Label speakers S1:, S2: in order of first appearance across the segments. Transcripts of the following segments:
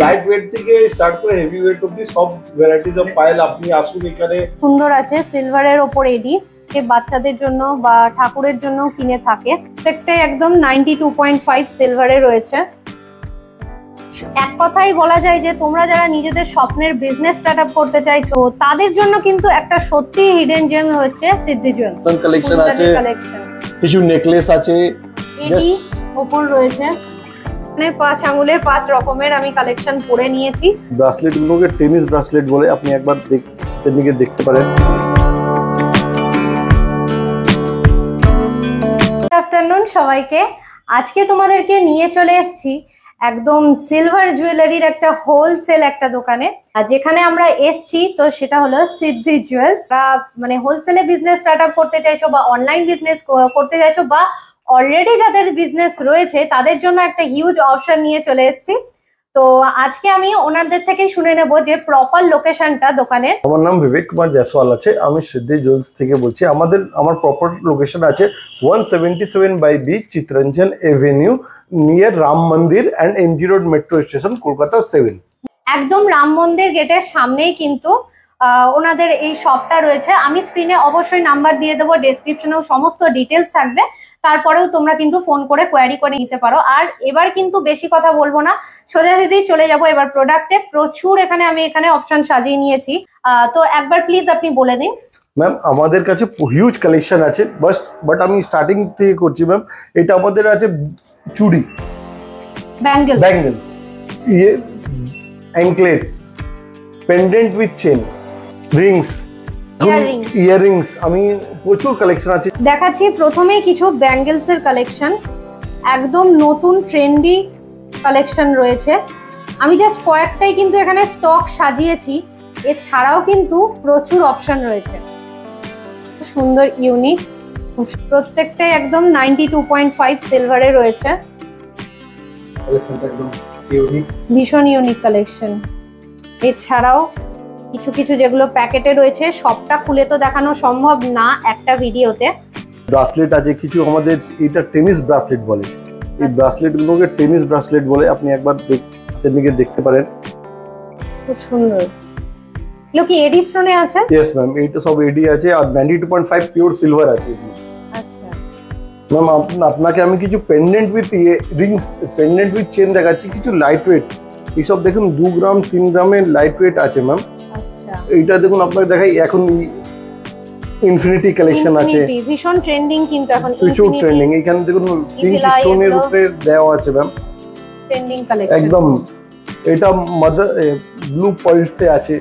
S1: Light weight থেকে start করে heavy weight অবধি সব ভ্যারাইটিজ অফ পায়েল আপনি আসুন এখানে।
S2: সুন্দর আছে, সিলভারের ওপর এডি, বাচ্চাদের জন্য বা ঠাকুরের জন্য কিনে থাকে। প্রত্যেকটাই একদম 92.5 সিলভারে রয়েছে। এক কথাই বলা যায় যে তোমরা যারা নিজেদের স্বপ্নের বিজনেস স্টার্ট আপ করতে চাইছো তাদের জন্য কিন্তু একটা সত্যি হিডেন জেম হচ্ছে সিদ্ধি জুয়েলার্স
S1: কালেকশন আছে, কিছু নেকলেস আছে,
S2: এডি ওপর রয়েছে। 5 আঙ্গুলের 5 রকমের আমি কালেকশন পরে নিয়েছি।
S1: ব্রাসলেট গুলোকে টেনিস ব্রাসলেট বলে, আপনি একবার দেখতে পারেন।
S2: গুড আফটারনুন সবাইকে। আজকে তোমাদেরকে নিয়ে চলে এসেছি একদম সিলভার জুয়েলারির একটা হোলসেল একটা দোকানে, আর যেখানে আমরা এসছি তো সেটা হলো সিদ্ধি জুয়েলার্স। মানে হোলসেলে বিজনেস স্টার্ট আপ করতে চাইছো বা অনলাইন বিজনেস করতে চাইছো বা অলরেডি যাদের বিজনেস রয়েছে তাদের জন্য একটা হিউজ অপশন নিয়ে চলে এসেছি। তো আজকে আমি ওনাদের থেকে শুনে নেব যে প্রপার লোকেশনটা দোকানের।
S1: আমার নাম বিবেক কুমার জয়সওয়াল আছে, আমি সিদ্ধি জুয়েলার্স থেকে বলছি। আমার প্রপার লোকেশন আছে 177 by B Chittaranjan avenue, near Ram Mandir and MG road metro station, Kolkata 7।
S2: একদম রাম মন্দির গেটের সামনেই কিন্তু ওনাদের এই শপটা রয়েছে। আমি স্ক্রিনে অবশ্যই নাম্বার দিয়ে দেবো, ডেসক্রিপশনেও সমস্ত ডিটেলস থাকবে, তারপরেও তোমরা কিন্তু ফোন করে কোয়ারি করে নিতে পারো। আর এবার কিন্তু বেশি কথা বলবো না, সোজাসুজি চলে যাবো এবার প্রোডাক্টে। প্রচুর আমি এখানে অপশন সাজিয়ে নিয়েছি, তো একবার প্লিজ আপনি বলে দিন।
S1: ম্যাম আমাদের কাছে হিউজ কালেকশন আছে, বাট আমি স্টার্টিং থেকে করছি ম্যাম। এটা আমাদের আছে চুড়ি, bangles, anklets, pendant with chain, rings, earrings, আমি প্রচুর কালেকশন আছে
S2: দেখাচ্ছি। প্রথমেই কিছু ব্যাঙ্গেলস এর কালেকশন, একদম নতুন ট্রেন্ডি কালেকশন রয়েছে। আমি জাস্ট কয়েকটাই কিন্তু এখানে স্টক সাজিয়েছি, এছাড়াও কিন্তু প্রচুর অপশন রয়েছে। সুন্দর ইউনিক, প্রত্যেকটাই একদম 92.5 সিলভারে রয়েছে।
S1: কালেকশনটা একদম ইউনিক,
S2: ভীষণ ইউনিক কালেকশন। এছাড়াও কিছু যেগুলো প্যাকেটে রয়েছে, সবটা খুলে তো দেখানো সম্ভব না একটা ভিডিওতে।
S1: ব্রাসলেট আছে কিছু আমাদের, এটা টেনিস ব্রাসলেট বলে। এই ব্রাসলেট গুলোকে টেনিস ব্রাসলেট বলে, আপনি একবার দেখতে পারেন।
S2: খুব সুন্দর। এগুলো কি এডি স্টোনে আছে?
S1: यस ম্যাম, এটা সব এডি আছে আর 92.5 পিওর সিলভার আছে।
S2: আচ্ছা
S1: ম্যাম, আপনাকে আমি কিছু pendant with Rings, pendant with chain দেখাচ্ছি, কিছু লাইট ওয়েট। এইসব দেখুন 2 গ্রাম 3 গ্রামের লাইট ওয়েট আছে ম্যাম।
S2: আচ্ছা,
S1: এইটা দেখুন আপনাকে দেখাই, এখন ইনফিনিটি কালেকশন আছে,
S2: ভীষণ ট্রেন্ডিং কিন্তু এখন
S1: প্রচুর ট্রেন্ডিং। এখানে দেখুন পিঙ্ক স্টোনের উপরে দেওয়া আছে ম্যাম,
S2: ট্রেন্ডিং কালেকশন
S1: একদম। এটা মাদার ব্লু পার্লসে আছে।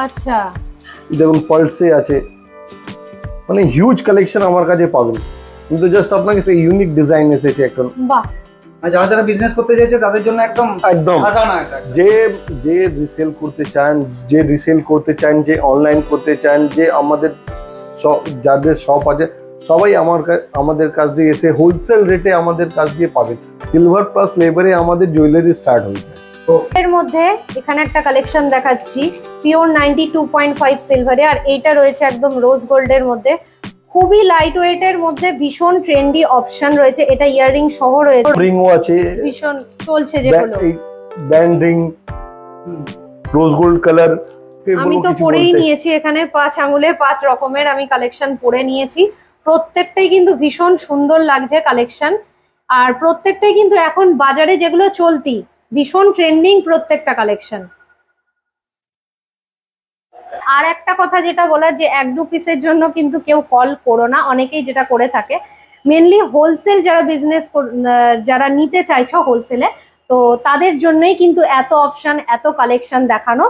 S2: আচ্ছা,
S1: দেখুন পার্লসে আছে, মানে হিউজ কালেকশন আমার কাছে পাবেন। কিন্তু জাস্ট আপনাকে সেই ইউনিক ডিজাইন এসেছে এখন।
S2: বাহ,
S3: যারা বিজনেস করতে চাইছে তাদের জন্য একদম আসানা এটা।
S1: যে রিসেল করতে চান, যে অনলাইন করতে চান, যে আমাদের যাদের শপ আছে সবাই আমাদের কাছ দিয়ে এসে হোলসেল রেটে আমাদের কাছ দিয়ে পাবেন। সিলভার প্লাস লেবারে আমাদের জুয়েলারি স্টার্ট হয়ে যায়।
S2: এর মধ্যে এখানে একটা কালেকশন দেখাচ্ছি পিওর 92.5 সিলভারে, আর এইটা রয়েছে একদম রোজ গোল্ডের মধ্যে, খুবই লাইট ওয়েটের মধ্যে, ভীষণ ট্রেন্ডি অপশন রয়েছে। এটা ইয়াররিং সহ রয়েছে,
S1: রিংও আছে,
S2: ভীষণ চলছে যেগুলো।
S1: Band ring, rose gold colour,
S2: আমি তো পরেই নিয়েছি। এখানে 5 আঙ্গুলের 5 রকমের আমি কালেকশন পরে নিয়েছি। প্রত্যেকটাই কিন্তু ভীষণ সুন্দর লাগছে কালেকশন, আর প্রত্যেকটাই কিন্তু এখন বাজারে যেগুলো চলতি, ভীষণ ট্রেন্ডিং প্রত্যেকটা কালেকশন। আর একটা কথা যেটা বলার, যে 1-2 পিসের জন্য কিন্তু কেউ কল করো না, অনেকেই যেটা করে থাকে। মেনলি হোলসেল যারা বিজনেস যারা নিতে চাইছো হোলসেলে, তো তাদের জন্যই কিন্তু এত অপশন, এত কালেকশন দেখানো।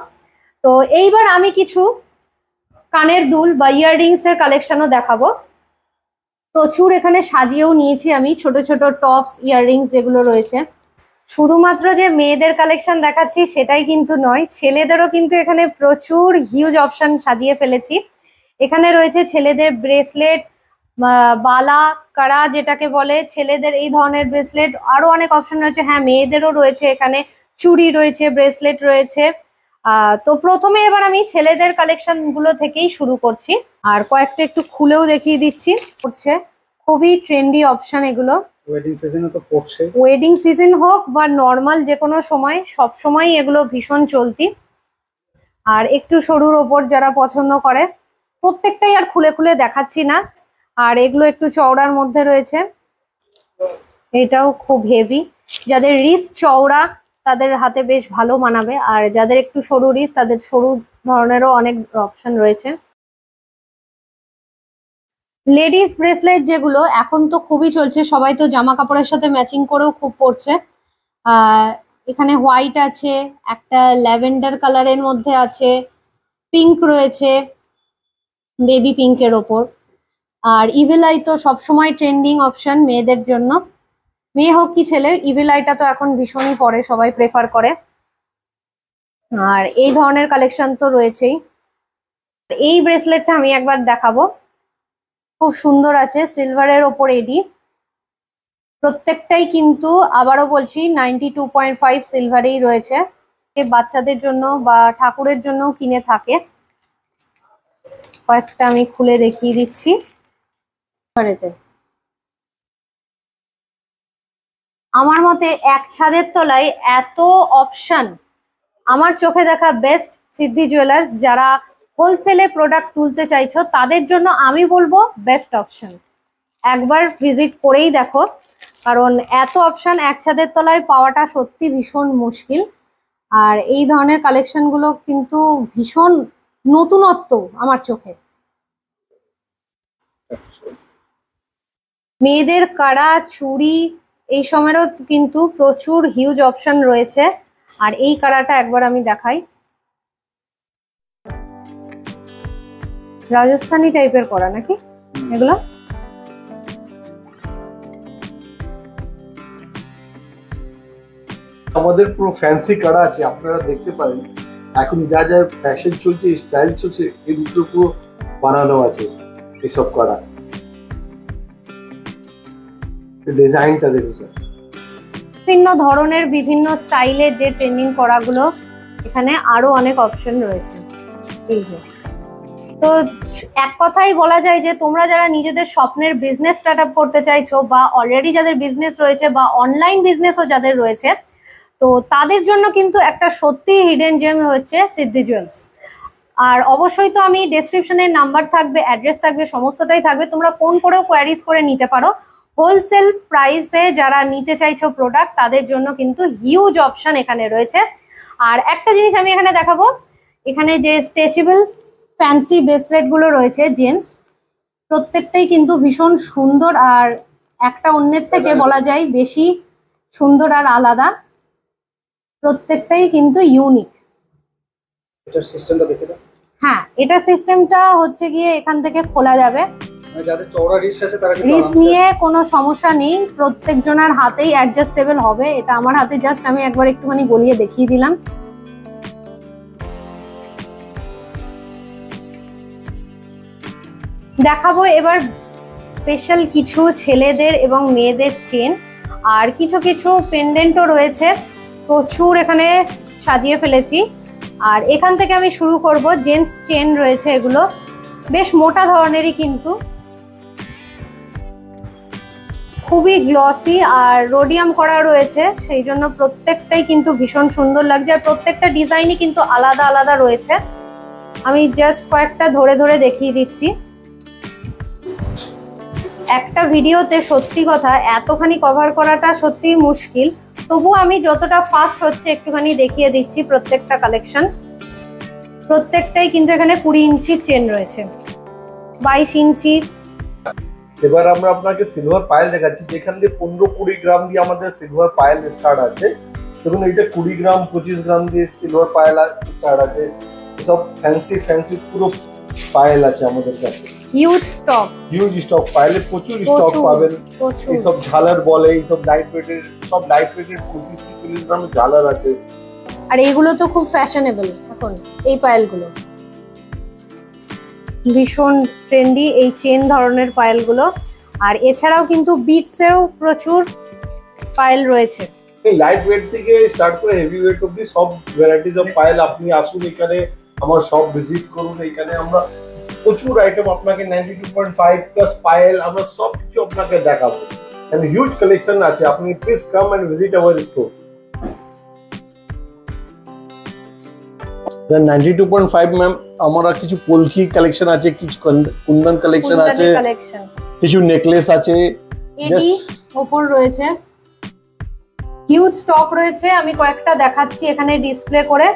S2: তো এইবার আমি কিছু কানের দুল বা ইয়াররিংস এর কালেকশনও দেখাবো। প্রচুর এখানে সাজিয়েও নিয়েছি আমি, ছোট ছোট টপস, ইয়াররিংস যেগুলো রয়েছে। শুধুমাত্র যে মেয়েদের কালেকশন দেখাচ্ছি সেটাই কিন্তু নয়, ছেলেদেরও কিন্তু এখানে প্রচুর হিউজ অপশন সাজিয়ে ফেলেছি। এখানে রয়েছে ছেলেদের ব্রেসলেট, বালা, কাড়া যেটাকে বলে, ছেলেদের এই ধরনের ব্রেসলেট, আরো অনেক অপশন রয়েছে। হ্যাঁ, মেয়েদেরও রয়েছে, এখানে চুড়ি রয়েছে, ব্রেসলেট রয়েছে। তো প্রথমে এবার আমি ছেলেদের কালেকশন গুলো থেকেই শুরু করছি, আর কয়েকটা একটু খুলেও দেখিয়ে দিচ্ছি। খুবই ট্রেন্ডি অপশন এগুলো,
S3: ওয়েডিং সিজনে তো পড়ছে।
S2: ওয়েডিং সিজন হোক বা নর্মাল যে কোনো সময়, সব সময় এগুলো ভীষণ চলতি। আর একটু সরুর ওপর যারা পছন্দ করে, প্রত্যেকটাই আর খুলে খুলে দেখাচ্ছি না। আর এগুলো একটু চওড়ার মধ্যে রয়েছে, এটাও খুব হেভি। যাদের রিস্ট চওড়া তাদের হাতে বেশ ভালো মানাবে, আর যাদের একটু সরু রিস্ট তাদের সরু ধরনেরও অনেক অপশন রয়েছে। লেডিস ব্রেসলেট যেগুলো এখন তো খুবই চলছে, সবাই তো জামা কাপড়ের সাথে ম্যাচিং করেও খুব পরছে। এখানে হোয়াইট আছে, একটা ল্যাভেন্ডার কালারের মধ্যে আছে, পিঙ্ক রয়েছে, বেবি পিঙ্কের ওপর। আর ইভিল আই তো সবসময় ট্রেন্ডিং অপশন মেয়েদের জন্য, মেয়ে হোক কি ছেলে, ইভিল আইটা তো এখন ভীষণই পরে, সবাই প্রেফার করে। আর এই ধরনের কালেকশন তো রয়েছেই। এই ব্রেসলেটটা আমি একবার দেখাবো, খুব সুন্দর আছে, সিলভারের ওপর এডি। প্রত্যেকটাই কিন্তু আবারও বলছি 92.5 সিলভারেই রয়েছে। বাচ্চাদের জন্য বা ঠাকুরের জন্য কিনে থাকে। কয়েকটা আমি খুলে দেখিয়ে দিচ্ছি। আমার মতে এক ছাদের তলায় এত অপশন, আমার চোখে দেখা বেস্ট সিদ্ধি জুয়েলার্স। যারা হোলসেলে প্রোডাক্ট তুলতে চাইছো তাদের জন্য আমি বলবো বেস্ট অপশন, একবার ভিজিট করেই দেখো। কারণ এত অপশন এক ছাদের তলায় পাওয়াটা সত্যি ভীষণ মুশকিল। আর এই ধরনের কালেকশনগুলো কিন্তু ভীষণ নতুনত্ব আমার চোখে। মেয়েদের কাড়া, চুড়ি এই সময়েরও কিন্তু প্রচুর হিউজ অপশন রয়েছে। আর এই কাড়াটা একবার আমি দেখাই, রাজস্থানী টাইপের করা নাকি এগুলো?
S1: আমাদের পুরো ফ্যান্সি কাড়া আছে, আপনারা দেখতে পারেন। এখন যা যা ফ্যাশন চলছে, স্টাইল চলছে, এগুলো পুরো বানানো আছে এসব কাড়া। ডিজাইনটা দেখুন স্যার,
S2: বিভিন্ন ধরনের বিভিন্ন স্টাইলের যে ট্রেন্ডিং করাগুলো, এখানে আরো অনেক অপশন রয়েছে। এই যে, তো এক কথাই বলা যায় যে তোমরা যারা নিজেদের স্বপ্নের বিজনেস স্টার্ট আপ করতে চাইছো, বা অলরেডি যাদের বিজনেস রয়েছে বা অনলাইন বিজনেসও যাদের রয়েছে, তো তাদের জন্য কিন্তু একটা সত্যি হিডেন জেম হচ্ছে সিদ্ধি জুয়েলার্স। আর অবশ্যই তো আমি ডেসক্রিপশনে নাম্বার থাকবে, অ্যাড্রেস থাকবে, সমস্তটাই থাকবে, তোমরা ফোন করেও কোয়ারিজ করে নিতে পারো। হোলসেল প্রাইসে যারা নিতে চাইছো প্রোডাক্ট, তাদের জন্য কিন্তু হিউজ অপশন এখানে রয়েছে। আর একটা জিনিস আমি এখানে দেখাবো, এখানে যে স্ট্রেচেবল ফ্যান্সি ব্রেসলেট গুলো রয়েছে জেন্টস, প্রত্যেকটাই কিন্তু ভীষণ সুন্দর, আর একটা অন্যের থেকে বলা যায় বেশি সুন্দর আর আলাদা। প্রত্যেকটাই কিন্তু ইউনিক।
S3: এটার সিস্টেমটা দেখে দাও।
S2: হ্যাঁ, এটা সিস্টেমটা হচ্ছে গিয়ে এখান থেকে খোলা যাবে।
S3: মানে যাদের চওড়া রিস্ট আছে তারা কিন্তু
S2: রিস্ট নিয়ে কোনো সমস্যা নেই, প্রত্যেকজনের হাতেই অ্যাডজাস্টেবল হবে। এটা আমার হাতে জাস্ট আমি একবার একটুখানি গলিয়ে দেখিয়ে দিলাম। দেখাবো এবার স্পেশাল কিছু ছেলেদের এবং মেয়েদের চেন, আর কিছু কিছু পেন্ডেন্টও রয়েছে, প্রচুর এখানে সাজিয়ে ফেলেছি। আর এখান থেকে আমি শুরু করব। জেন্টস চেন রয়েছে, এগুলো বেশ মোটা ধরনেরই, কিন্তু খুবই গ্লসি আর রোডিয়াম করা রয়েছে, সেই জন্য প্রত্যেকটাই কিন্তু ভীষণ সুন্দর লাগছে। আর প্রত্যেকটা ডিজাইনই কিন্তু আলাদা আলাদা রয়েছে। আমি জাস্ট কয়েকটা ধরে ধরে দেখিয়ে দিচ্ছি। একটা ভিডিওতে সত্যি কথা এতখানি কভার করাটা সত্যি মুশকিল, তবু আমি যতটা ফাস্ট হচ্ছে একটুখানি দেখিয়ে দিচ্ছি প্রত্যেকটা কালেকশন। প্রত্যেকটাই কিন্তু এখানে 20 ইঞ্চি চেন রয়েছে, 22 ইঞ্চি।
S1: এবার আমরা আপনাকে সিলভার পায়েল দেখাচ্ছি, যেখান দিয়ে 15-20 গ্রাম দিয়ে আমাদের সিলভার পায়েল স্টার্ট আছে। দেখুন এটা 20 গ্রাম 25 গ্রাম দিয়ে সিলভার পায়েল স্টার্ট আছে। এসব ফ্যান্সি ফ্যান্সি পুরো পায়েল আছে আমাদের কাছে।
S2: হিউজ স্টক
S1: পায়েলে প্রচুর স্টক পাবেন। এইসব ঝালার বলে, এইসব লাইট ওয়েটের, সব লাইট ওয়েটের 25-40 গ্রাম ঝালার আছে।
S2: আর এইগুলো তো খুব ফ্যাশনেবল এখন, এই পায়েলগুলো ভীষণ ট্রেন্ডি, এই চেন ধরনের পায়েলগুলো। আর এছাড়াও কিন্তু বিটসেও প্রচুর পায়েল রয়েছে।
S1: এই লাইট ওয়েট থেকে স্টার্ট করে হেভি ওয়েট অবধি সব ভ্যারাইটিস অফ পায়েল। আপনি আসুন এখানে, আমার শপ ভিজিট করুন। এখানে আমরা প্রচুর আইটেম আপনাকে 92.5 প্লাস পায়েল আমরা সব কিছু আপনাকে দেখাবো। and huge collection আছে, আপনি please come and visit our store. 92.5 ma'am আমরা কিছু পলকি কালেকশন আছে, কিছু কুন্দন কালেকশন আছে, কিছু নেকলেস আছে,
S2: এডি ওপর রয়েছে, হিউজ স্টক রয়েছে। আমি কয়েকটা দেখাচ্ছি এখানে ডিসপ্লে করে,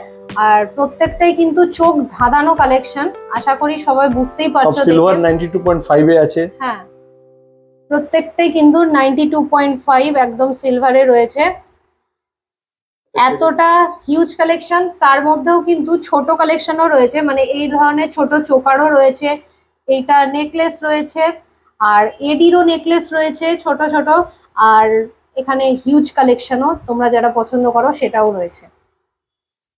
S2: আর প্রত্যেকটাই কিন্তু চোখ ধাঁধানো কালেকশন। আশা করি সবাই বুঝতেই পারছো।
S1: সিলভার 92.5 এ আছে।
S2: হ্যাঁ, প্রত্যেকটাই কিন্তু 92.5 একদম সিলভারে রয়েছে। এতটা হিউজ কালেকশন, তার মধ্যেও কিন্তু ছোট কালেকশনও রয়েছে, মানে এই ধরনের ছোট চোকারও রয়েছে, এইটা নেকলেস রয়েছে, আর এডিরও নেকলেস রয়েছে ছোট ছোট, আর এখানে হিউজ কালেকশনও তোমরা যারা পছন্দ করো সেটাও রয়েছে।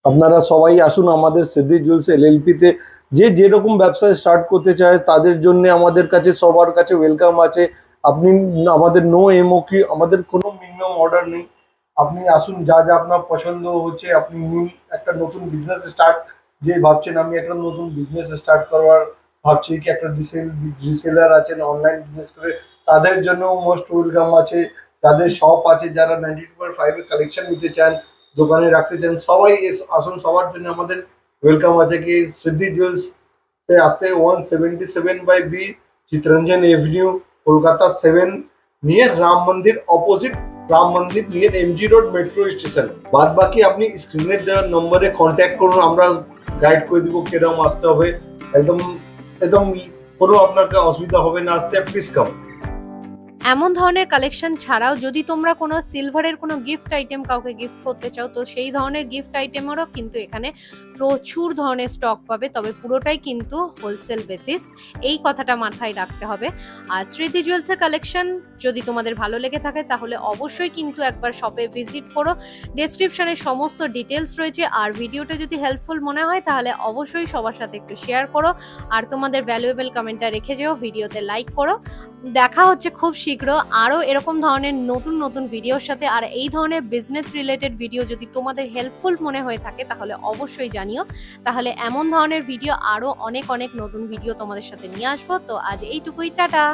S1: আপনারা সবাই আসুন আমাদের সিদ্ধি জুয়েলার্স এলএলপি তে। যে যেরকম ব্যবসা স্টার্ট করতে চায় তাদের জন্য আমাদের কাছে সবার কাছে ওয়েলকাম আছে। আপনি আমাদের নো এমওকি, আমাদের কোনো মিনিমাম অর্ডার নেই। আপনি আসুন, যা যা আপনার পছন্দ হচ্ছে আপনি নিন। একটা নতুন বিজনেস স্টার্ট যে ভাবছেন আমি একটা নতুন বিজনেস স্টার্ট করবার ভাবছি, কি একটা রিসেলার আছেন অনলাইন বিজনেস করে, তাদের জন্য মোস্ট ওয়েলকাম আছে। তাদের শপ আছে, যারা 92.5 এর কালেকশন নিতে চান, দোকানে রাখতে চান, সবাই আসুন। সবার জন্য আমাদের ওয়েলকাম আছে। কি সিদ্ধি জুয়েলার্স से আসতে 177/B Chittaranjan Avenue, Kolkata 7 near Ram মন্দির, অপোজিট রাম মন্দির near MG road metro station. বাদ বাকি আপনি স্ক্রিনে দেওয়া নম্বরে কন্ট্যাক্ট করুন, আমরা গাইড করে দিব কিরকম আসতে হবে। একদম একদম কোনো আপনাকে অসুবিধা হবে না আসতে, প্লিজ কাম।
S2: এমন ধরনের কালেকশন ছাড়াও যদি তোমরা কোনো সিলভারের কোনো গিফট আইটেম কাউকে গিফট করতে চাও, তো সেই ধরনের গিফট আইটেমেরও কিন্তু এখানে প্রচুর ধরনের স্টক পাবে, তবে পুরোটাই কিন্তু হোলসেল বেসিস, এই কথাটা মাথায় রাখতে হবে। আর স্মৃতি জুয়েলার্সের কালেকশন যদি তোমাদের ভালো লেগে থাকে তাহলে অবশ্যই কিন্তু একবার শপে ভিজিট করো। ডেসক্রিপশনে সমস্ত ডিটেলস রয়েছে, আর ভিডিওটা যদি হেল্পফুল মনে হয় তাহলে অবশ্যই সবার সাথে একটু শেয়ার করো, আর তোমাদের ভ্যালুয়েবল কমেন্টটা রেখে যেও, ভিডিওতে লাইক করো। দেখা হচ্ছে খুব শীঘ্র আরও এরকম ধরনের নতুন নতুন ভিডিওর সাথে। আর এই ধরনের বিজনেস রিলেটেড ভিডিও যদি তোমাদের হেল্পফুল মনে হয়ে থাকে তাহলে অবশ্যই জানিও, তাহলে এমন ধরনের ভিডিও আরও অনেক অনেক নতুন ভিডিও তোমাদের সাথে নিয়ে আসবো। তো আজ এইটুকুই, টাটা।